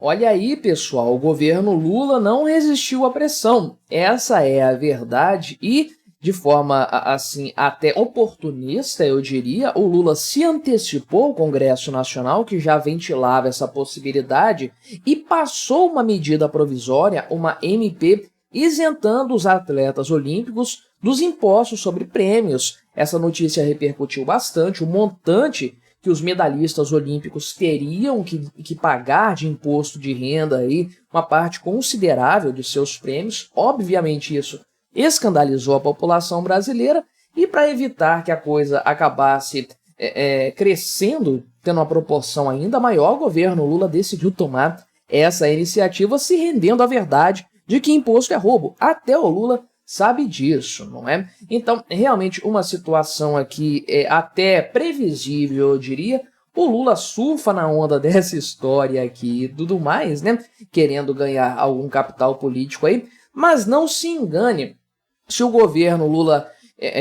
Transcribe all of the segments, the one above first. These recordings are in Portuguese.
Olha aí, pessoal, o governo Lula não resistiu à pressão. Essa é a verdade e, de forma assim até oportunista, eu diria, o Lula se antecipou ao Congresso Nacional, que já ventilava essa possibilidade, e passou uma medida provisória, uma MP, isentando os atletas olímpicos dos impostos sobre prêmios. Essa notícia repercutiu bastante, o montante que os medalhistas olímpicos teriam que pagar de imposto de renda aí, uma parte considerável de seus prêmios. Obviamente isso escandalizou a população brasileira e para evitar que a coisa acabasse crescendo, tendo uma proporção ainda maior, o governo Lula decidiu tomar essa iniciativa se rendendo à verdade de que imposto é roubo. Até o Lula sabe disso, não é? Então, realmente, uma situação aqui até previsível, eu diria. O Lula surfa na onda dessa história aqui e tudo mais, né? Querendo ganhar algum capital político aí. Mas não se engane, se o governo Lula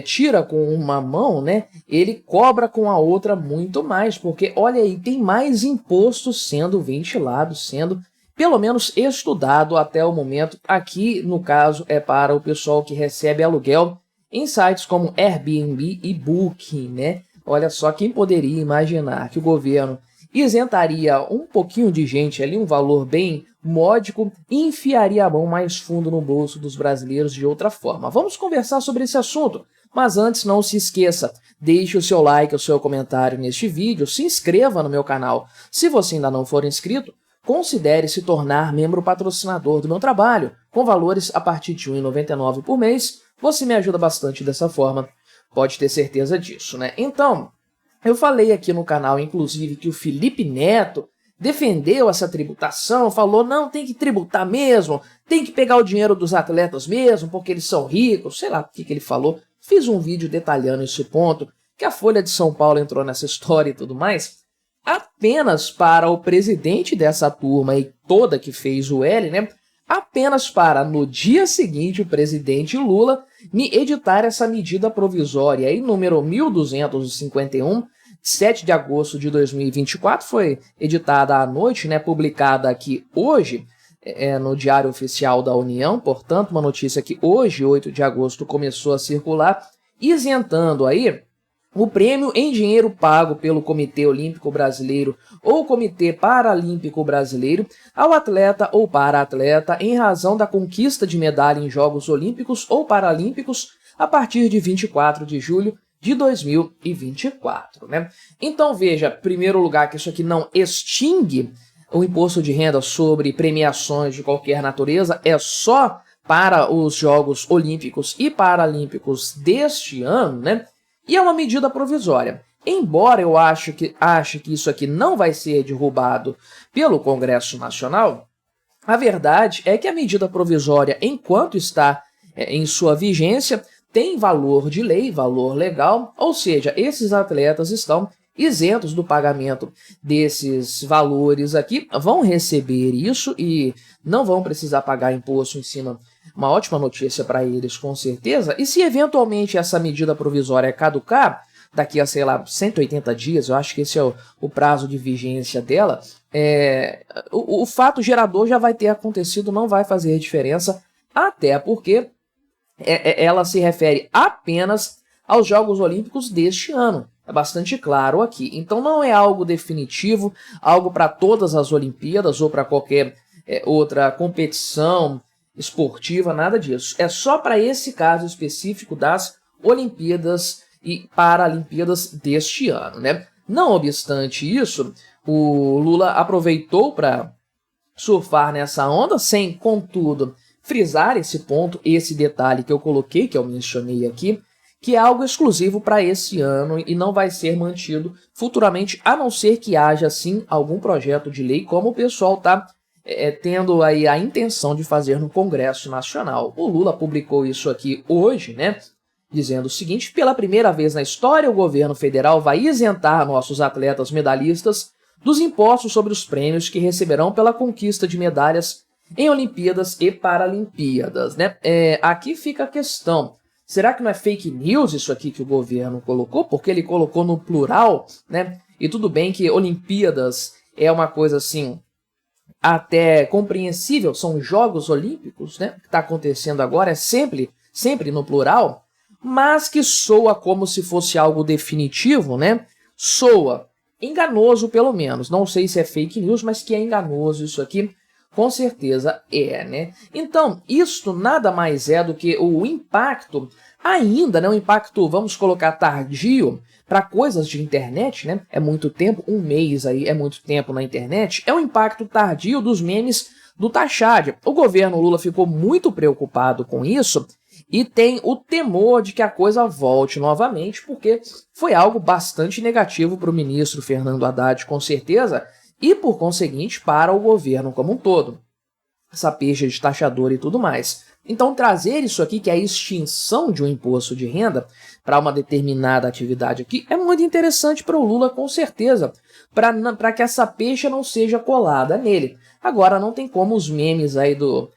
tira com uma mão, né? Ele cobra com a outra muito mais, porque, olha aí, tem mais impostos sendo ventilados, sendo pelo menos estudado até o momento. Aqui, no caso, é para o pessoal que recebe aluguel em sites como Airbnb e Booking, né? Olha só, quem poderia imaginar que o governo isentaria um pouquinho de gente ali, um valor bem módico, e enfiaria a mão mais fundo no bolso dos brasileiros de outra forma. Vamos conversar sobre esse assunto, mas antes não se esqueça, deixe o seu like, o seu comentário neste vídeo, se inscreva no meu canal. Se você ainda não for inscrito, considere se tornar membro patrocinador do meu trabalho. Com valores a partir de R$ 1,99 por mês, você me ajuda bastante dessa forma, pode ter certeza disso, né? Então, eu falei aqui no canal, inclusive, que o Felipe Neto defendeu essa tributação, falou, não, tem que tributar mesmo, tem que pegar o dinheiro dos atletas mesmo, porque eles são ricos, sei lá o que ele falou. Fiz um vídeo detalhando esse ponto, que a Folha de São Paulo entrou nessa história e tudo mais. Apenas para o presidente dessa turma e toda que fez o L, né? Apenas para, no dia seguinte, o presidente Lula me editar essa medida provisória aí, número 1251, 7 de agosto de 2024, foi editada à noite, né? Publicada aqui hoje, no Diário Oficial da União, portanto, uma notícia que hoje, 8 de agosto, começou a circular, isentando aí o prêmio em dinheiro pago pelo Comitê Olímpico Brasileiro ou Comitê Paralímpico Brasileiro ao atleta ou para-atleta em razão da conquista de medalha em Jogos Olímpicos ou Paralímpicos a partir de 24 de julho de 2024, né? Então veja, em primeiro lugar, que isso aqui não extingue o imposto de renda sobre premiações de qualquer natureza, é só para os Jogos Olímpicos e Paralímpicos deste ano, né? E é uma medida provisória. Embora eu ache que isso aqui não vai ser derrubado pelo Congresso Nacional, a verdade é que a medida provisória, enquanto está em sua vigência, tem valor de lei, valor legal, ou seja, esses atletas estão isentos do pagamento desses valores aqui, vão receber isso e não vão precisar pagar imposto em cima. Uma ótima notícia para eles, com certeza. E se eventualmente essa medida provisória caducar, daqui a, sei lá, 180 dias, eu acho que esse é o prazo de vigência dela, o fato gerador já vai ter acontecido, não vai fazer diferença, até porque ela se refere apenas aos Jogos Olímpicos deste ano. É bastante claro aqui. Então não é algo definitivo, algo para todas as Olimpíadas ou para qualquer outra competição esportiva, nada disso. É só para esse caso específico das Olimpíadas e Paralimpíadas deste ano, né? Não obstante isso, o Lula aproveitou para surfar nessa onda, sem, contudo, frisar esse ponto, esse detalhe que eu coloquei, que eu mencionei aqui, que é algo exclusivo para esse ano e não vai ser mantido futuramente, a não ser que haja, sim, algum projeto de lei, como o pessoal está tendo aí a intenção de fazer no Congresso Nacional. O Lula publicou isso aqui hoje, né, dizendo o seguinte: pela primeira vez na história, o governo federal vai isentar nossos atletas medalhistas dos impostos sobre os prêmios que receberão pela conquista de medalhas em Olimpíadas e Paralimpíadas, né? Aqui fica a questão. Será que não é fake news isso aqui que o governo colocou? Porque ele colocou no plural, né? E tudo bem que Olimpíadas é uma coisa assim até compreensível, são Jogos Olímpicos, né? O que está acontecendo agora é sempre no plural, mas que soa como se fosse algo definitivo, né? Soa enganoso, pelo menos. Não sei se é fake news, mas que é enganoso isso aqui, com certeza é, né? Então, isto nada mais é do que o impacto, ainda, né? Um impacto, vamos colocar, tardio, para coisas de internet, né? É muito tempo, um mês aí é muito tempo na internet. É um impacto tardio dos memes do Tachad. O governo Lula ficou muito preocupado com isso e tem o temor de que a coisa volte novamente, porque foi algo bastante negativo para o ministro Fernando Haddad, com certeza, e, por conseguinte, para o governo como um todo. Essa peixe de taxador e tudo mais. Então, trazer isso aqui, que é a extinção de um imposto de renda para uma determinada atividade aqui, é muito interessante para o Lula, com certeza, para que essa peixe não seja colada nele. Agora, não tem como os memes aí do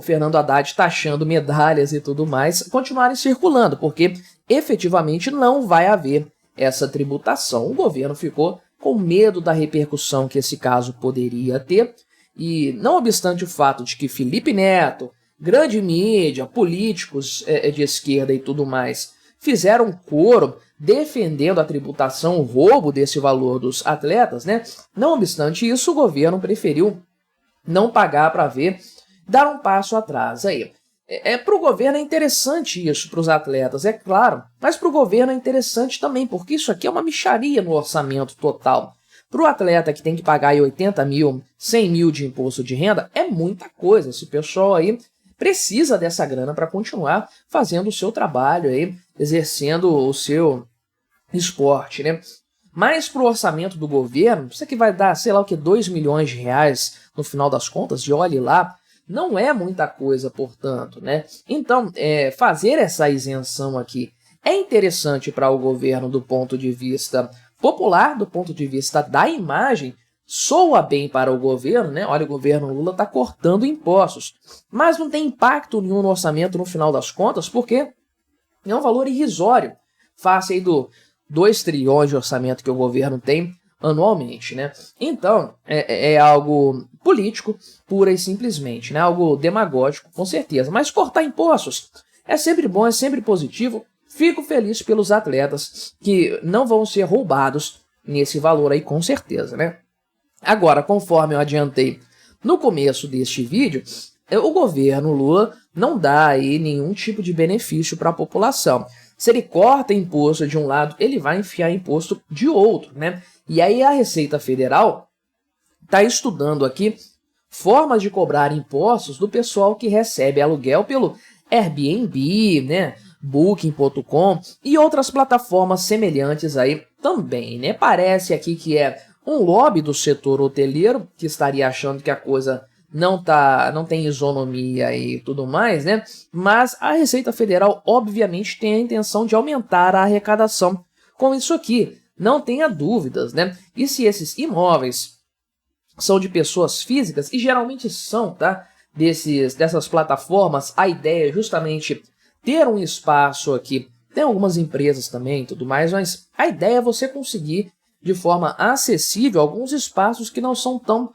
Fernando Haddad taxando medalhas e tudo mais continuarem circulando, porque efetivamente não vai haver essa tributação. O governo ficou com medo da repercussão que esse caso poderia ter, e não obstante o fato de que Felipe Neto, grande mídia, políticos de esquerda e tudo mais, fizeram coro defendendo a tributação, o roubo desse valor dos atletas, né? Não obstante isso, o governo preferiu não pagar para ver, dar um passo atrás aí. Para o governo é interessante isso, para os atletas, é claro, mas para o governo é interessante também, porque isso aqui é uma mixaria no orçamento total. Para o atleta que tem que pagar aí 80 mil, 100 mil de imposto de renda, é muita coisa. Esse pessoal aí precisa dessa grana para continuar fazendo o seu trabalho, aí, exercendo o seu esporte, né? Mas para o orçamento do governo, isso aqui vai dar, sei lá o que, 2 milhões de reais no final das contas, e olhe lá, não é muita coisa, portanto, né? Então, fazer essa isenção aqui é interessante para o governo do ponto de vista popular, do ponto de vista da imagem, soa bem para o governo, né? Olha, o governo Lula está cortando impostos, mas não tem impacto nenhum no orçamento no final das contas, porque é um valor irrisório, face aí do 2 trilhões de orçamento que o governo tem anualmente, né? Então, é algo político, pura e simplesmente, né? Algo demagógico, com certeza. Mas cortar impostos é sempre bom, é sempre positivo. Fico feliz pelos atletas que não vão ser roubados nesse valor aí, com certeza, né? Agora, conforme eu adiantei no começo deste vídeo, o governo Lula não dá aí nenhum tipo de benefício para a população. Se ele corta imposto de um lado, ele vai enfiar imposto de outro, né? E aí a Receita Federal está estudando aqui formas de cobrar impostos do pessoal que recebe aluguel pelo Airbnb, né? Booking.com e outras plataformas semelhantes aí também, né? Parece aqui que é um lobby do setor hoteleiro que estaria achando que a coisa não tem isonomia e tudo mais, né? Mas a Receita Federal obviamente tem a intenção de aumentar a arrecadação com isso aqui, não tenha dúvidas, né? E se esses imóveis são de pessoas físicas, e geralmente são, tá? Dessas plataformas, a ideia é justamente ter um espaço aqui. Tem algumas empresas também e tudo mais, mas a ideia é você conseguir de forma acessível alguns espaços que não são tão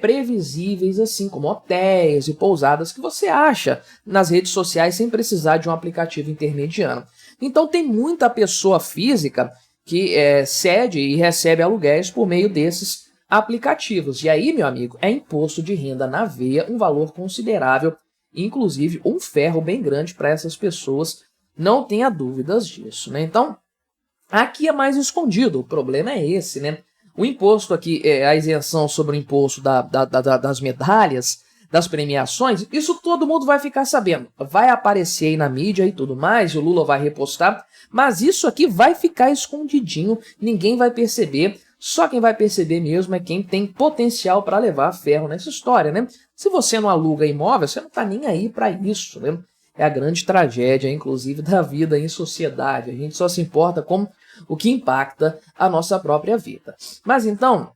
previsíveis assim, como hotéis e pousadas que você acha nas redes sociais sem precisar de um aplicativo intermediário. Então tem muita pessoa física que cede e recebe aluguéis por meio desses aplicativos. E aí, meu amigo, é imposto de renda na veia, um valor considerável, inclusive um ferro bem grande para essas pessoas, não tenha dúvidas disso, né? Então, aqui é mais escondido, o problema é esse, né? O imposto aqui, a isenção sobre o imposto das medalhas, das premiações, isso todo mundo vai ficar sabendo. Vai aparecer aí na mídia e tudo mais, o Lula vai repostar, mas isso aqui vai ficar escondidinho, ninguém vai perceber. Só quem vai perceber mesmo é quem tem potencial para levar ferro nessa história, né? Se você não aluga imóvel, você não tá nem aí para isso, né? É a grande tragédia, inclusive, da vida em sociedade. A gente só se importa com o que impacta a nossa própria vida. Mas então,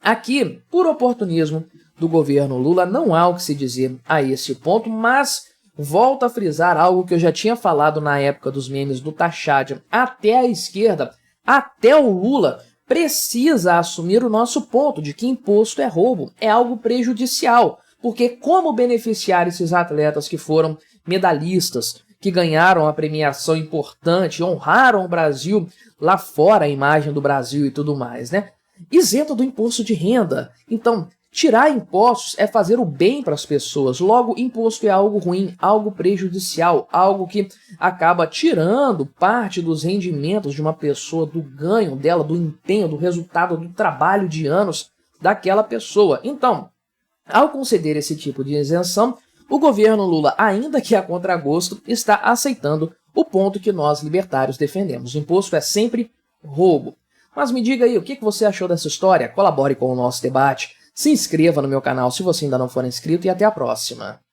aqui, por oportunismo do governo Lula, não há o que se dizer a esse ponto, mas volto a frisar algo que eu já tinha falado na época dos memes do Tachad. Até a esquerda, até o Lula, precisa assumir o nosso ponto de que imposto é roubo, é algo prejudicial, porque como beneficiar esses atletas que foram medalhistas, que ganharam a premiação importante, honraram o Brasil lá fora, a imagem do Brasil e tudo mais, né? Isento do imposto de renda. Então, tirar impostos é fazer o bem para as pessoas. Logo, imposto é algo ruim, algo prejudicial, algo que acaba tirando parte dos rendimentos de uma pessoa, do ganho dela, do empenho, do resultado do trabalho de anos daquela pessoa. Então, ao conceder esse tipo de isenção, o governo Lula, ainda que a contragosto, está aceitando o ponto que nós libertários defendemos. O imposto é sempre roubo. Mas me diga aí, o que você achou dessa história? Colabore com o nosso debate, se inscreva no meu canal se você ainda não for inscrito e até a próxima.